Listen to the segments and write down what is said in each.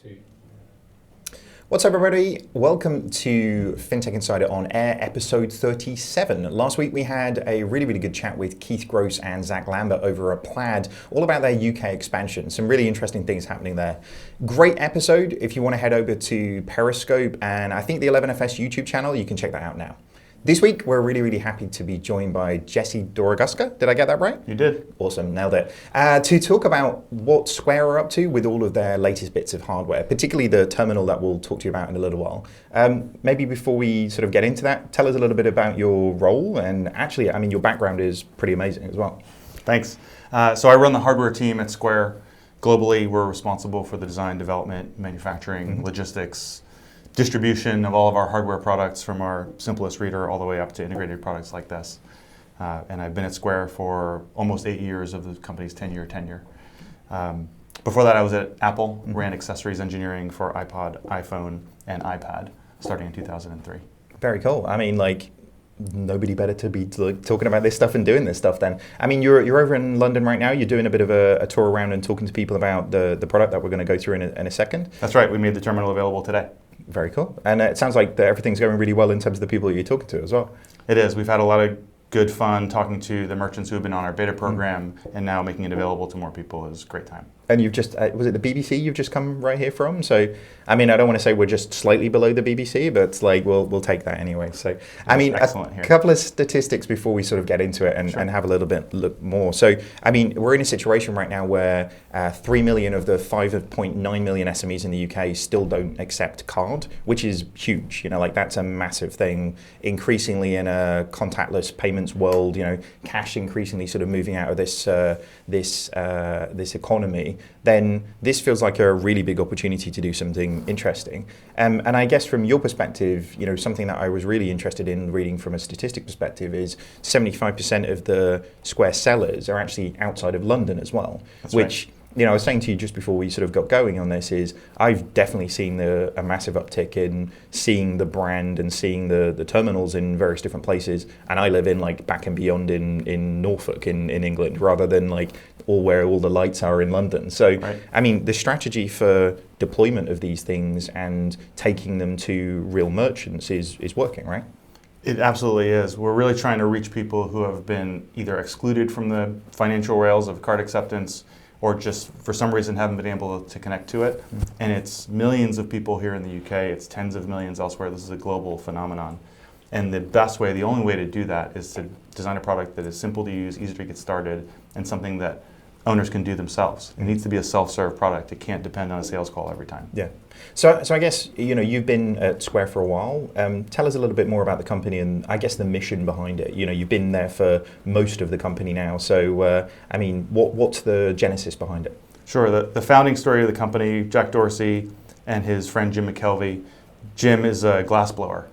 Two. What's up, everybody? Welcome to FinTech Insider on Air, episode 37. Last week we had a really good chat with Keith Gross and Zach Lambert over at Plaid, all about their UK expansion. Some really interesting things happening there. Great episode. If you want to head over to Periscope and I think the 11FS YouTube channel, you can check that out now. This week, we're really happy to be joined by Jesse Doroguska. Did I get that right? You did. Awesome, nailed it. To talk about what Square are up to with all of their latest bits of hardware, particularly the terminal that we'll talk to you about in a little while. Maybe before we sort of get into that, tell us a little bit about your role. And actually, I mean, your background is pretty amazing as well. Thanks. So I run the hardware team at Square. Globally, we're responsible for the design, development, manufacturing, logistics, distribution of all of our hardware products from our simplest reader all the way up to integrated products like this. And I've been at Square for almost 8 years of the company's 10-year tenure. Before that, I was at Apple, ran accessories engineering for iPod, iPhone, and iPad, starting in 2003. Very cool. I mean, like, nobody better to be talking about this stuff and doing this stuff then. I mean, you're over in London right now. You're doing a bit of a tour around and talking to people about the product that we're going to go through in a second. That's right. We made the terminal available today. Very cool. And it sounds like everything's going really well in terms of the people that you're talking to as well. It is. We've had a lot of good fun talking to the merchants who have been on our beta program, and now making it available to more people is a great time. And you've just, was it the BBC you've just come right here from? So, I mean, I don't want to say we're just slightly below the BBC, but it's like, we'll take that anyway. So, I mean, a couple of statistics before we sort of get into it and have a little bit look more. So, I mean, we're in a situation right now where 3 million of the 5.9 million SMEs in the UK still don't accept card, which is huge. You know, like that's a massive thing. Increasingly in a contactless payments world, you know, cash increasingly sort of moving out of this economy. Then this feels like a really big opportunity to do something interesting. And I guess from your perspective, you know, something that I was really interested in reading from a statistic perspective is 75% of the Square sellers are actually outside of London as well. That's which, right. You know, I was saying to you just before we sort of got going on this is I've definitely seen a massive uptick in seeing the brand and seeing the terminals in various different places. And I live in like back and beyond in Norfolk in England rather than like where all the lights are in London. So, right. I mean, the strategy for deployment of these things and taking them to real merchants is working, right? It absolutely is. We're really trying to reach people who have been either excluded from the financial rails of card acceptance or just for some reason haven't been able to connect to it. And it's millions of people here in the UK, it's tens of millions elsewhere. This is a global phenomenon. And the best way, the only way to do that is to design a product that is simple to use, easy to get started, and something that owners can do themselves. It needs to be a self-serve product. It can't depend on a sales call every time. Yeah. So I guess, you know, you've been at Square for a while. Tell us a little bit more about the company and I guess the mission behind it. You know, you've been there for most of the company now. So, I mean, what's the genesis behind it? Sure. The founding story of the company, Jack Dorsey and his friend Jim McKelvey. Jim is a glass blower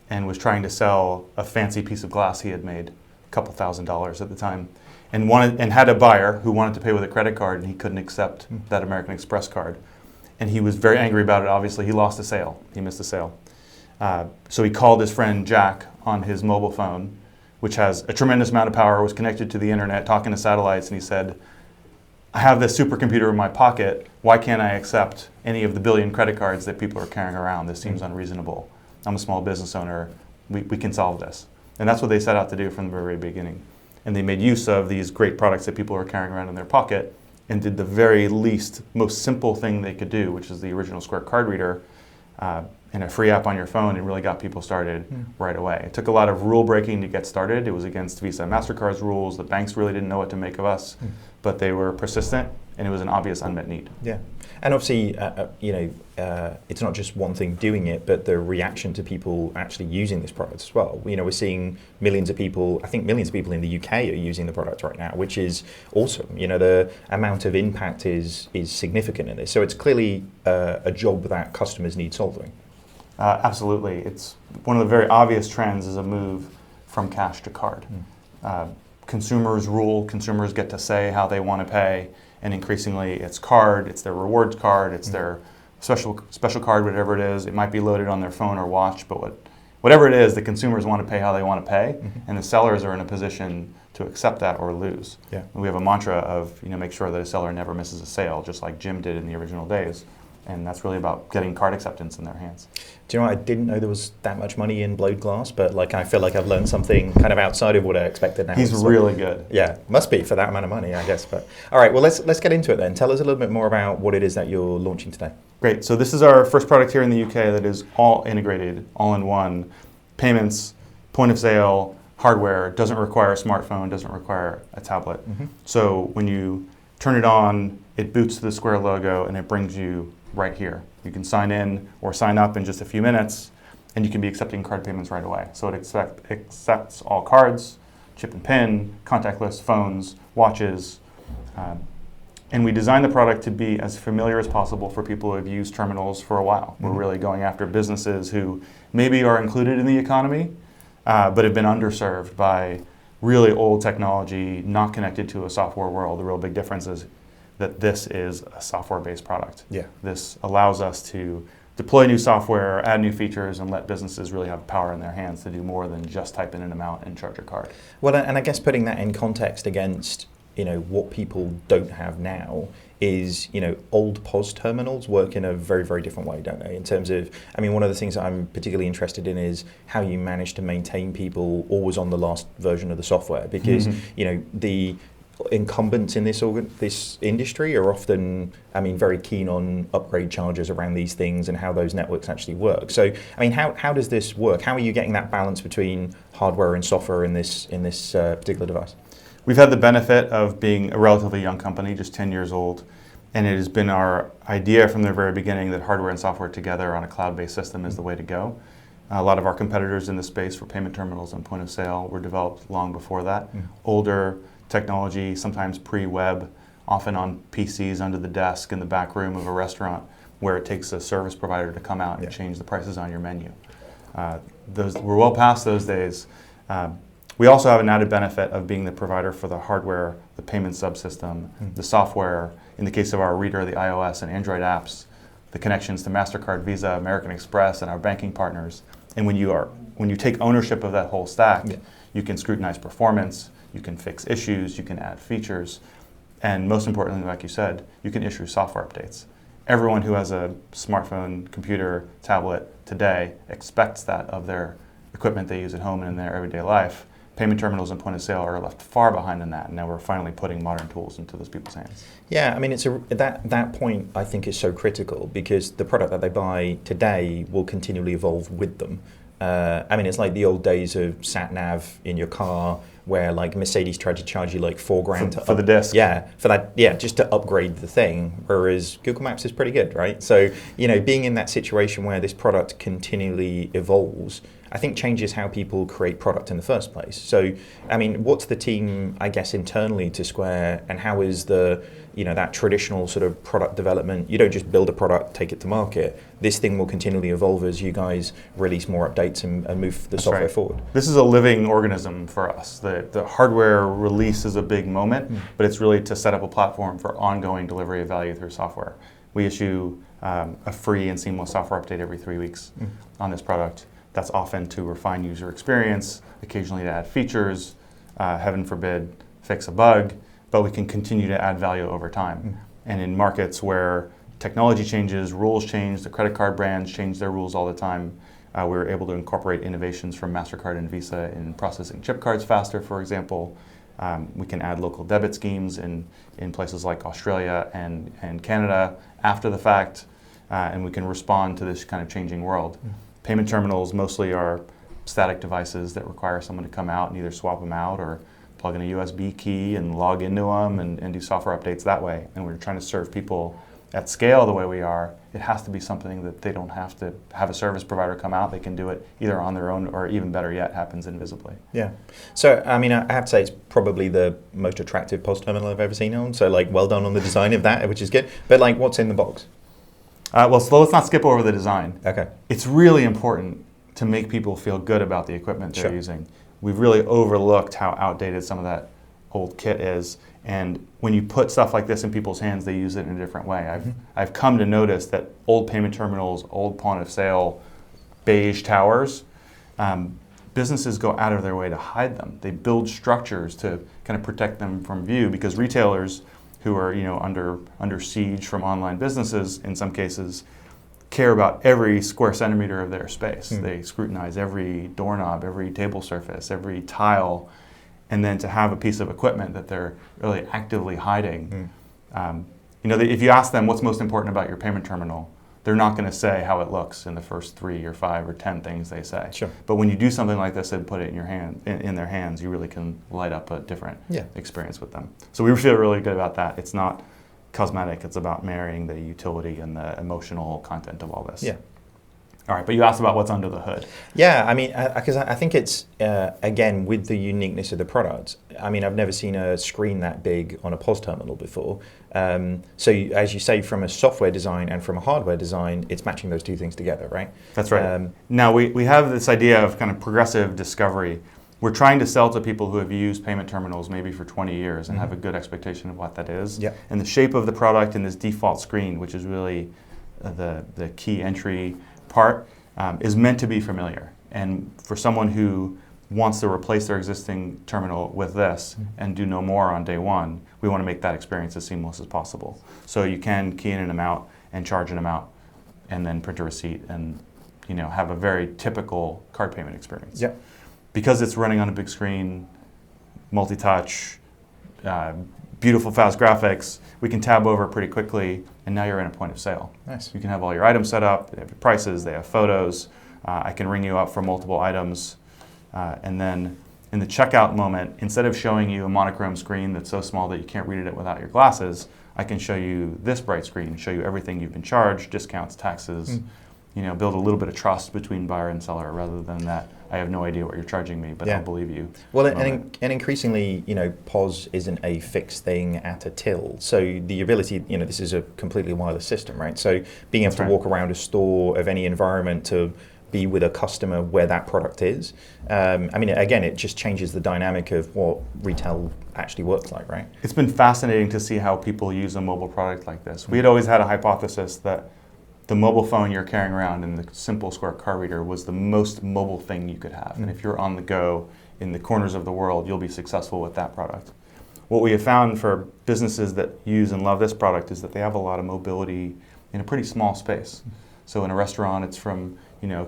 and was trying to sell a fancy piece of glass he had made, a couple $1,000s at the time, and had a buyer who wanted to pay with a credit card, and he couldn't accept that American Express card. And he was very angry about it, obviously. He lost a sale. He missed a sale. So he called his friend Jack on his mobile phone, which has a tremendous amount of power, was connected to the internet, talking to satellites, and he said, I have this supercomputer in my pocket. Why can't I accept any of the billion credit cards that people are carrying around? This seems unreasonable. I'm a small business owner. We can solve this. And that's what they set out to do from the very beginning. And they made use of these great products that people are carrying around in their pocket and did the very least, most simple thing they could do, which is the original Square card reader and a free app on your phone, and really got people started right away. It took a lot of rule breaking to get started. It was against Visa and MasterCard's rules. The banks really didn't know what to make of us, but they were persistent, and it was an obvious unmet need. Yeah. And obviously, you know, it's not just one thing doing it, but the reaction to people actually using this product as well. You know, we're seeing millions of people, I think millions of people in the UK are using the product right now, which is awesome. You know, the amount of impact is significant in this. So it's clearly a job that customers need solving. Absolutely. It's one of the very obvious trends is a move from cash to card. Consumers rule, consumers get to say how they want to pay. And increasingly, it's card, it's their rewards card, it's their special card, whatever it is. It might be loaded on their phone or watch, but whatever it is, the consumers want to pay how they want to pay, and the sellers are in a position to accept that or lose. Yeah. And we have a mantra of make sure that a seller never misses a sale, just like Jim did in the original days. And that's really about getting card acceptance in their hands. Do you know what? I didn't know there was that much money in blowed glass, but like I feel like I've learned something kind of outside of what I expected now. He's really good. Yeah, must be for that amount of money, I guess. But all right, well, let's get into it then. Tell us a little bit more about what it is that you're launching today. Great. So this is our first product here in the UK that is all integrated, all in one. Payments, point of sale, hardware, doesn't require a smartphone, doesn't require a tablet. So when you turn it on, it boots to the Square logo and it brings you right here. You can sign in or sign up in just a few minutes and you can be accepting card payments right away. So it accepts all cards, chip and PIN, contactless phones, watches. And we designed the product to be as familiar as possible for people who have used terminals for a while. We're really going after businesses who maybe are included in the economy, but have been underserved by really old technology, not connected to a software world. The real big difference is that this is a software-based product. Yeah. This allows us to deploy new software, add new features, and let businesses really have power in their hands to do more than just type in an amount and charge a card. Well, and I guess putting that in context against what people don't have now is, old POS terminals work in a very, very different way, don't they? In terms of, one of the things that I'm particularly interested in is how you manage to maintain people always on the last version of the software, because, the incumbents in this industry are often, very keen on upgrade charges around these things and how those networks actually work. So, how does this work? How are you getting that balance between hardware and software in this particular device? We've had the benefit of being a relatively young company, just 10 years old, and it has been our idea from the very beginning that hardware and software together on a cloud-based system is the way to go. A lot of our competitors in this space for payment terminals and point of sale were developed long before that. Older technology, sometimes pre-web, often on PCs under the desk in the back room of a restaurant where it takes a service provider to come out and change the prices on your menu. We're well past those days. We also have an added benefit of being the provider for the hardware, the payment subsystem, the software, in the case of our reader, the iOS and Android apps, the connections to MasterCard, Visa, American Express, and our banking partners. And when you take ownership of that whole stack, you can scrutinize performance, you can fix issues, you can add features, and most importantly, like you said, you can issue software updates. Everyone who has a smartphone, computer, tablet today expects that of their equipment they use at home and in their everyday life. Payment terminals and point of sale are left far behind in that, and now we're finally putting modern tools into those people's hands. Yeah, that point I think is so critical, because the product that they buy today will continually evolve with them. It's like the old days of sat nav in your car, where like Mercedes tried to charge you like $4,000 for the disc. Yeah, for that. Yeah, just to upgrade the thing. Whereas Google Maps is pretty good, right? So being in that situation where this product continually evolves, I think changes how people create product in the first place. So, what's the team, I guess, internally to Square, and how is that traditional sort of product development? You don't just build a product, take it to market. This thing will continually evolve as you guys release more updates and move the software forward. This is a living organism for us. The hardware release is a big moment, but it's really to set up a platform for ongoing delivery of value through software. We issue a free and seamless software update every 3 weeks on this product. That's often to refine user experience, occasionally to add features, heaven forbid, fix a bug, but we can continue to add value over time. And in markets where technology changes, rules change, the credit card brands change their rules all the time, we're able to incorporate innovations from MasterCard and Visa in processing chip cards faster, for example. We can add local debit schemes in places like Australia and Canada after the fact, and we can respond to this kind of changing world. Payment terminals mostly are static devices that require someone to come out and either swap them out or plug in a USB key and log into them and do software updates that way. And we're trying to serve people at scale the way we are. It has to be something that they don't have to have a service provider come out. They can do it either on their own, or even better yet, happens invisibly. Yeah. So, I have to say it's probably the most attractive POS terminal I've ever seen on. So, well done on the design of that, which is good. But, what's in the box? So let's not skip over the design. Okay. It's really important to make people feel good about the equipment they're using. We've really overlooked how outdated some of that old kit is. And when you put stuff like this in people's hands, they use it in a different way. I've come to notice that old payment terminals, old point of sale, beige towers, businesses go out of their way to hide them. They build structures to kind of protect them from view, because retailers who are under siege from online businesses in some cases care about every square centimeter of their space. They scrutinize every doorknob, every table surface, every tile, and then to have a piece of equipment that they're really actively hiding. If you ask them what's most important about your payment terminal, they're not going to say how it looks in the first 3 or 5 or 10 things they say. Sure. But when you do something like this and put it in your hand, in their hands, you really can light up a different experience with them. So we feel really good about that. It's not cosmetic. It's about marrying the utility and the emotional content of all this. Yeah. All right, but you asked about what's under the hood. Yeah, I mean, because I think it's, again, with the uniqueness of the product, I mean, I've never seen a screen that big on a POS terminal before. So as you say, from a software design and from a hardware design, it's matching those two things together, right? That's right. Now, we have this idea of kind of progressive discovery. We're trying to sell to people who have used payment terminals maybe for 20 years and have a good expectation of what that is. Yep. And the shape of the product and this default screen, which is really the key entry part, is meant to be familiar. And for someone who wants to replace their existing terminal with this and do no more on day one, we want to make that experience as seamless as possible. So you can key in an amount and charge an amount and then print a receipt and have a very typical card payment experience. Yep. Because it's running on a big screen, multi-touch, beautiful fast graphics, we can tab over pretty quickly, and now you're in a point of sale. Nice. You can have all your items set up, they have your prices, they have photos. I can ring you up for multiple items. And then in the checkout moment, instead of showing you a monochrome screen that's so small that you can't read it without your glasses, I can show you this bright screen, show you everything you've been charged, discounts, taxes, build a little bit of trust between buyer and seller rather than that I have no idea what you're charging me, but I'll believe you. Well, and increasingly, POS isn't a fixed thing at a till. So the ability, this is a completely wireless system, right? So being able to walk around a store of any environment to be with a customer where that product is. I mean, again, it just changes the dynamic of what retail actually works like, right? It's been fascinating to see how people use a mobile product like this. We had always had a hypothesis that the mobile phone you're carrying around and the simple square card reader was the most mobile thing you could have. And if you're on the go in the corners of the world, you'll be successful with that product. What we have found for businesses that use and love this product is that they have a lot of mobility in a pretty small space. So in a restaurant, it's from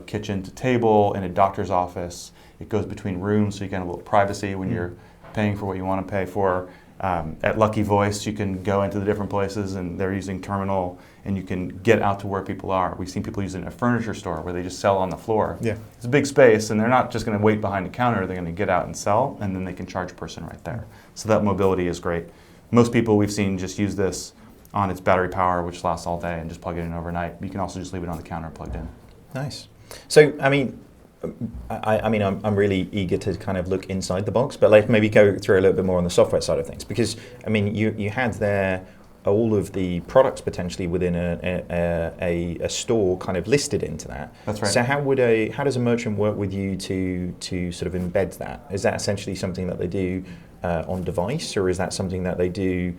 kitchen to table. In a doctor's office, it goes between rooms, so you get a little privacy when you're paying for what you want to pay for. At Lucky Voice, you can go into the different places, and they're using terminal, and you can get out to where people are. We've seen people use it in a furniture store where they just sell on the floor. Yeah. It's a big space, and they're not just going to wait behind the counter. They're going to get out and sell, and then they can charge a person right there. So that mobility is great. Most people we've seen just use this on its battery power, which lasts all day, and just plug it in overnight. You can also just leave it on the counter plugged in. Nice. So, I mean, I'm really eager to kind of look inside the box, but maybe go through a little bit more on the software side of things, because I mean, you had there all of the products potentially within a store kind of listed into that. That's right. So how does a merchant work with you to sort of embed that? Is that essentially something that they do on device, or is that something that they do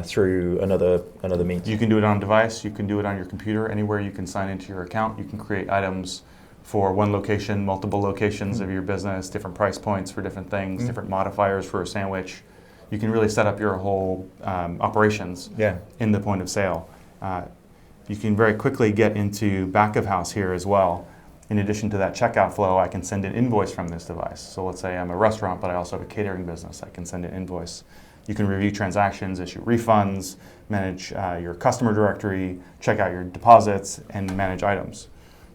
through another means? You can do it on device. You can do it on your computer. Anywhere you can sign into your account, you can create items for one location, multiple locations of your business, different price points for different things, different modifiers for a sandwich. You can really set up your whole operations in the point of sale. You can very quickly get into back of house here as well. In addition to that checkout flow, I can send an invoice from this device. So let's say I'm a restaurant, but I also have a catering business. I can send an invoice. You can review transactions, issue refunds, manage your customer directory, check out your deposits, and manage items.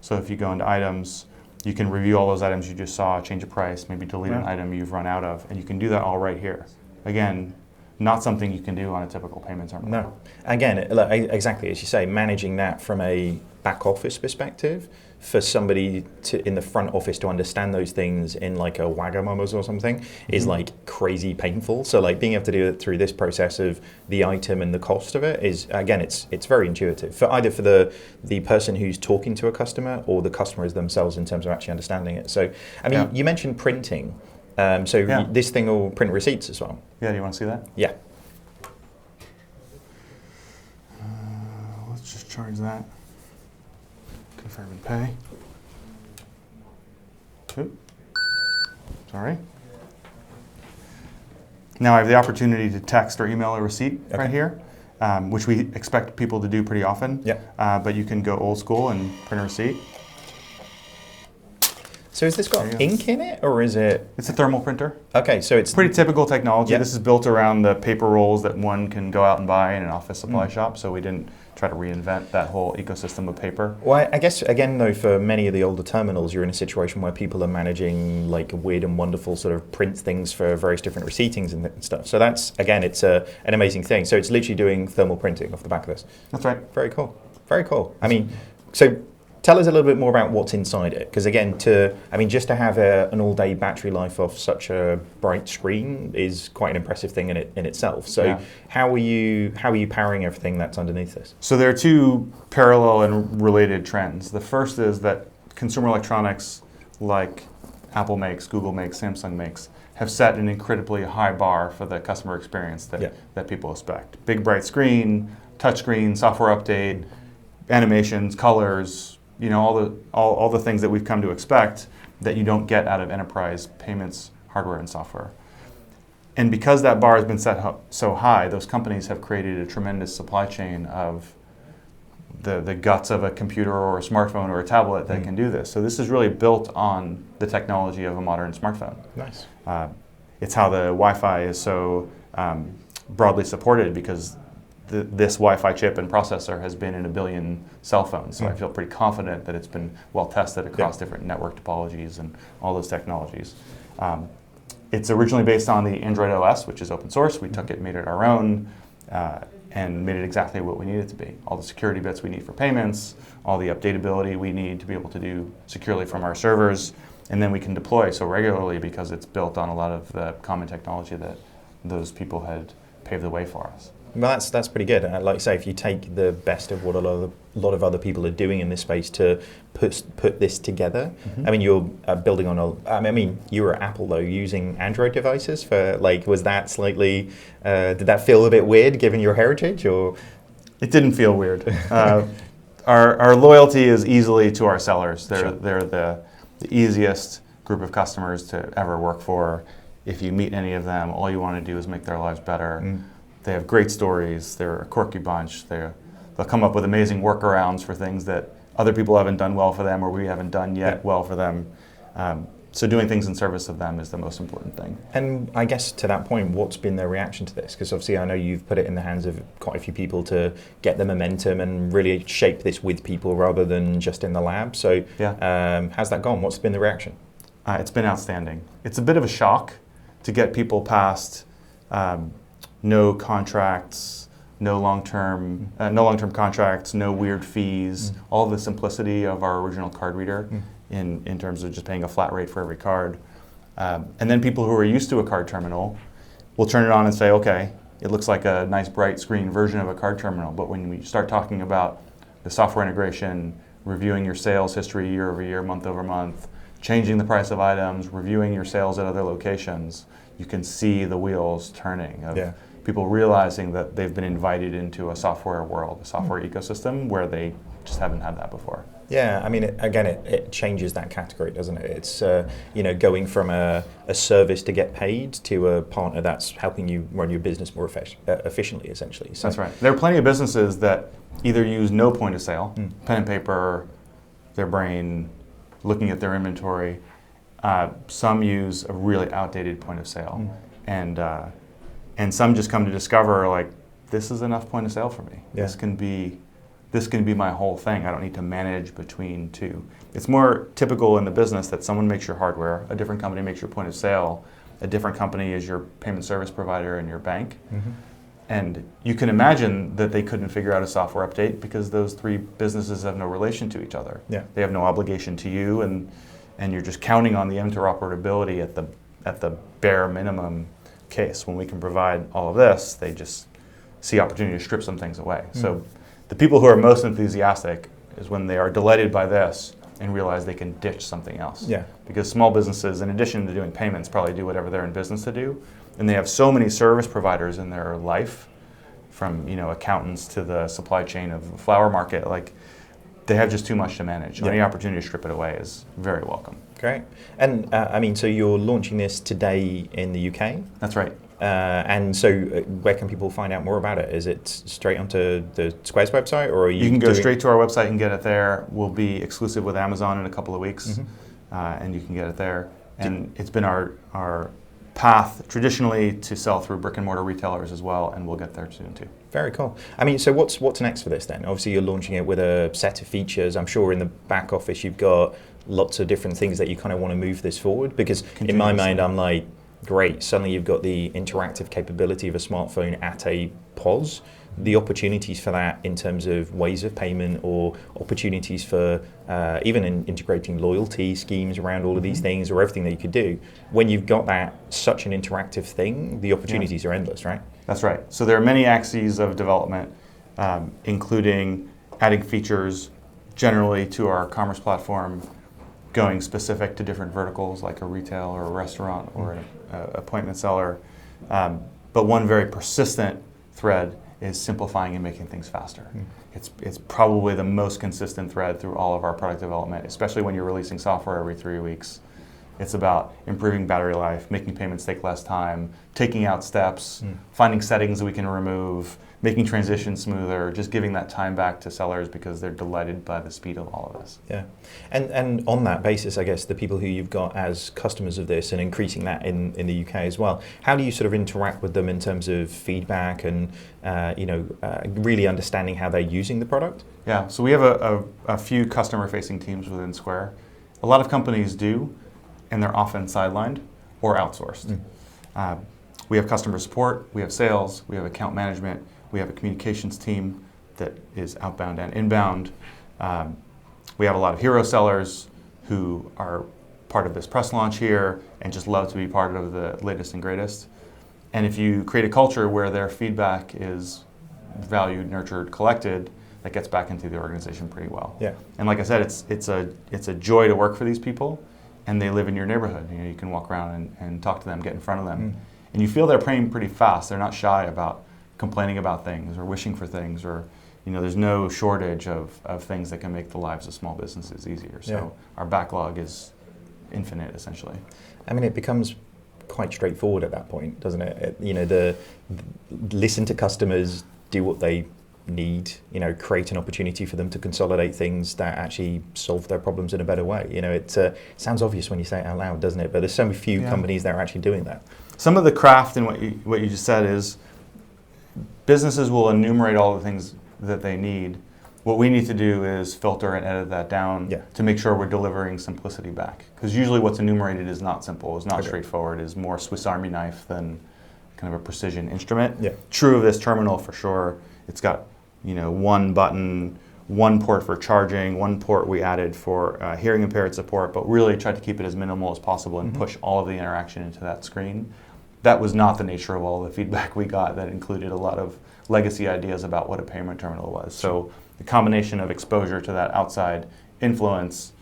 So if you go into items, you can review all those items you just saw, change a price, maybe delete an item you've run out of, and you can do that all right here. Again, not something you can do on a typical payment terminal. No. Again, exactly as you say, managing that from a back office perspective, for somebody in the front office to understand those things in like a Wagamama's or something is like crazy painful. So like being able to do it through this process of the item and the cost of it is, again, it's very intuitive for either for the person who's talking to a customer or the customers themselves in terms of actually understanding it. So, I mean, you mentioned printing. This thing will print receipts as well. Yeah, do you want to see that? Yeah. Let's just charge that. Confirm and pay. Oops. Sorry. Now I have the opportunity to text or email a receipt right here, which we expect people to do pretty often. But you can go old school and print a receipt. So has this got ink in it, or is it? It's a thermal printer. Okay, so it's pretty typical technology. This is built around the paper rolls that one can go out and buy in an office supply shop, so we didn't try to reinvent that whole ecosystem of paper. Well, I guess, again, though, for many of the older terminals, you're in a situation where people are managing like weird and wonderful sort of print things for various different receiptings and stuff. So that's, again, it's an amazing thing. So it's literally doing thermal printing off the back of this. That's right. Very cool. Very cool. I mean, so tell us a little bit more about what's inside it, because again, just to have an all-day battery life off such a bright screen is quite an impressive thing in itself. So, how are you powering everything that's underneath this? So there are two parallel and related trends. The first is that consumer electronics, like Apple makes, Google makes, Samsung makes, have set an incredibly high bar for the customer experience that people expect. Big bright screen, touch screen, software update, animations, colors. All the things that we've come to expect that you don't get out of enterprise payments, hardware, and software. And because that bar has been set so high, those companies have created a tremendous supply chain of the guts of a computer or a smartphone or a tablet that can do this. So this is really built on the technology of a modern smartphone. Nice. It's how the Wi-Fi is so broadly supported, because this Wi-Fi chip and processor has been in 1 billion cell phones, so I feel pretty confident that it's been well tested across different network topologies and all those technologies. It's originally based on the Android OS, which is open source. We took it, made it our own, and made it exactly what we need it to be. All the security bits we need for payments, all the updatability we need to be able to do securely from our servers, and then we can deploy so regularly because it's built on a lot of the common technology that those people had paved the way for us. Well, that's pretty good. Like I say, if you take the best of what a lot of other people are doing in this space to put this together, I mean, you're building on you were at Apple though, using Android devices for was that slightly? Did that feel a bit weird given your heritage, or? It didn't feel weird. Our loyalty is easily to our sellers. They're the easiest group of customers to ever work for. If you meet any of them, all you want to do is make their lives better. They have great stories. They're a quirky bunch. They'll come up with amazing workarounds for things that other people haven't done well for them or we haven't done yet well for them. So doing things in service of them is the most important thing. And I guess to that point, what's been their reaction to this? Because obviously I know you've put it in the hands of quite a few people to get the momentum and really shape this with people rather than just in the lab. So how's that gone? What's been the reaction? It's been outstanding. It's a bit of a shock to get people past no contracts, no long-term contracts, no weird fees, all the simplicity of our original card reader in terms of just paying a flat rate for every card. And then people who are used to a card terminal will turn it on and say, okay, it looks like a nice bright screen version of a card terminal, but when we start talking about the software integration, reviewing your sales history year over year, month over month, changing the price of items, reviewing your sales at other locations, you can see the wheels turning of people realizing that they've been invited into a software world, a software ecosystem where they just haven't had that before. Yeah, I mean, it changes that category, doesn't it? It's going from a service to get paid to a partner that's helping you run your business more efficiently, essentially. So that's right. There are plenty of businesses that either use no point of sale, pen and paper, their brain, looking at their inventory. Some use a really outdated point of sale, and some just come to discover this is enough point of sale for me. Yeah. This can be my whole thing. I don't need to manage between two. It's more typical in the business that someone makes your hardware, a different company makes your point of sale, a different company is your payment service provider and your bank. And you can imagine that they couldn't figure out a software update because those three businesses have no relation to each other. Yeah. They have no obligation to you, and you're just counting on the interoperability at the bare minimum case. When we can provide all of this, they just see opportunity to strip some things away. So the people who are most enthusiastic is when they are delighted by this and realize they can ditch something else. Yeah. Because small businesses, in addition to doing payments, probably do whatever they're in business to do. And they have so many service providers in their life, from accountants to the supply chain of the flower market. They have just too much to manage. So any opportunity to strip it away is very welcome. Great. And so you're launching this today in the UK? That's right. And so where can people find out more about it? Is it straight onto the Square's website, or are you can go straight to our website and get it there. We'll be exclusive with Amazon in a couple of weeks, and you can get it there. And it's been our path traditionally to sell through brick and mortar retailers as well, and we'll get there soon too. Very cool. I mean, so what's next for this then? Obviously you're launching it with a set of features. I'm sure in the back office you've got lots of different things that you kind of want to move this forward, because in my mind I'm like, great, suddenly you've got the interactive capability of a smartphone at a POS. The opportunities for that in terms of ways of payment, or opportunities for even in integrating loyalty schemes around all of these things, or everything that you could do. When you've got that, such an interactive thing, the opportunities are endless, right? That's right. So there are many axes of development, including adding features generally to our commerce platform, going specific to different verticals like a retail or a restaurant or an appointment seller. But one very persistent thread is simplifying and making things faster. It's probably the most consistent thread through all of our product development, especially when you're releasing software every 3 weeks. It's about improving battery life, making payments take less time, taking out steps, finding settings that we can remove, making transitions smoother, just giving that time back to sellers because they're delighted by the speed of all of this. Yeah, and on that basis, I guess the people who you've got as customers of this, and increasing that in the UK as well, how do you sort of interact with them in terms of feedback and really understanding how they're using the product? Yeah, so we have a few customer-facing teams within Square. A lot of companies do, and they're often sidelined or outsourced. We have customer support, we have sales, we have account management, we have a communications team that is outbound and inbound. We have a lot of hero sellers who are part of this press launch here and just love to be part of the latest and greatest. And if you create a culture where their feedback is valued, nurtured, collected, that gets back into the organization pretty well. Yeah. And like I said, it's a joy to work for these people, and they live in your neighborhood. You can walk around and talk to them, get in front of them. And you feel they're praying pretty fast. They're not shy about complaining about things or wishing for things, or there's no shortage of things that can make the lives of small businesses easier. So our backlog is infinite, essentially. I mean, it becomes quite straightforward at that point, doesn't it? The listen to customers, do what they need, create an opportunity for them to consolidate things that actually solve their problems in a better way. It sounds obvious when you say it out loud, doesn't it? But there's so few companies that are actually doing that. Some of the craft in what you just said is businesses will enumerate all the things that they need. What we need to do is filter and edit that down to make sure we're delivering simplicity back. Because usually what's enumerated is not simple, is not straightforward, is more Swiss Army knife than kind of a precision instrument. Yeah. True of this terminal for sure. It's got one button, one port for charging, one port we added for hearing impaired support, but really tried to keep it as minimal as possible and push all of the interaction into that screen. That was not the nature of all the feedback we got. That included a lot of legacy ideas about what a payment terminal was. So the combination of exposure to that outside influence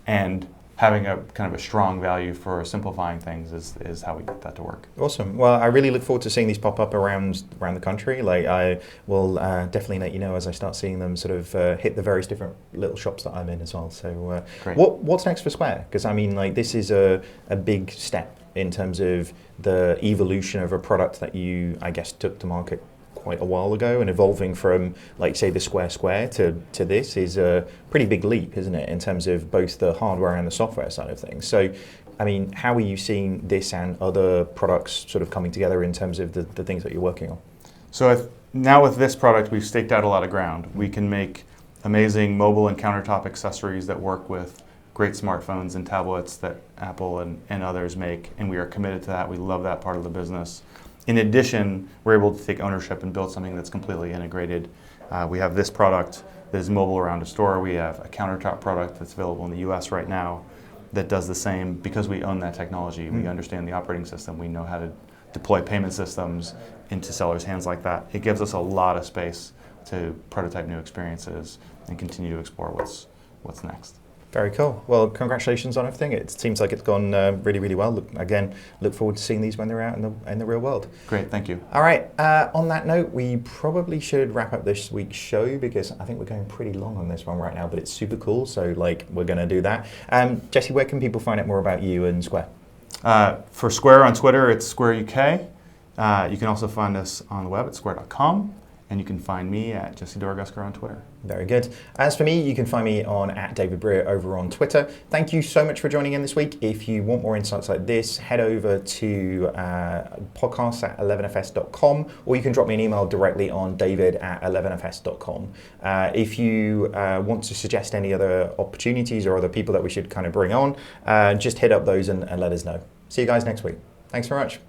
and having a kind of a strong value for simplifying things is how we get that to work. Awesome. Well, I really look forward to seeing these pop up around the country. Like, I will definitely let you know as I start seeing them sort of hit the various different little shops that I'm in as well. So what's next for Square? Because I mean, like, this is a big step in terms of the evolution of a product that you, I guess, took to market quite a while ago, and evolving from, like, say, the Square to this is a pretty big leap, isn't it, in terms of both the hardware and the software side of things. So, I mean, how are you seeing this and other products sort of coming together in terms of the things that you're working on? So now with this product, we've staked out a lot of ground. We can make amazing mobile and countertop accessories that work with great smartphones and tablets that Apple and others make, and we are committed to that. We love that part of the business. In addition, we're able to take ownership and build something that's completely integrated. We have this product that is mobile around a store. We have a countertop product that's available in the US right now that does the same. Because we own that technology, we understand the operating system, we know how to deploy payment systems into sellers' hands like that. It gives us a lot of space to prototype new experiences and continue to explore what's next. Very cool. Well, congratulations on everything. It seems like it's gone really, really well. Look forward to seeing these when they're out in the real world. Great, thank you. All right. On that note, we probably should wrap up this week's show because I think we're going pretty long on this one right now, but it's super cool. So, we're going to do that. Jesse, where can people find out more about you and Square? For Square on Twitter, it's Square UK. You can also find us on the web at square.com, and you can find me at Jesse Dorgusker on Twitter. Very good. As for me, you can find me on @DavidBreer over on Twitter. Thank you so much for joining in this week. If you want more insights like this, head over to podcasts@11fs.com, or you can drop me an email directly on david@11fs.com. If you want to suggest any other opportunities or other people that we should kind of bring on, just hit up those and let us know. See you guys next week. Thanks very much.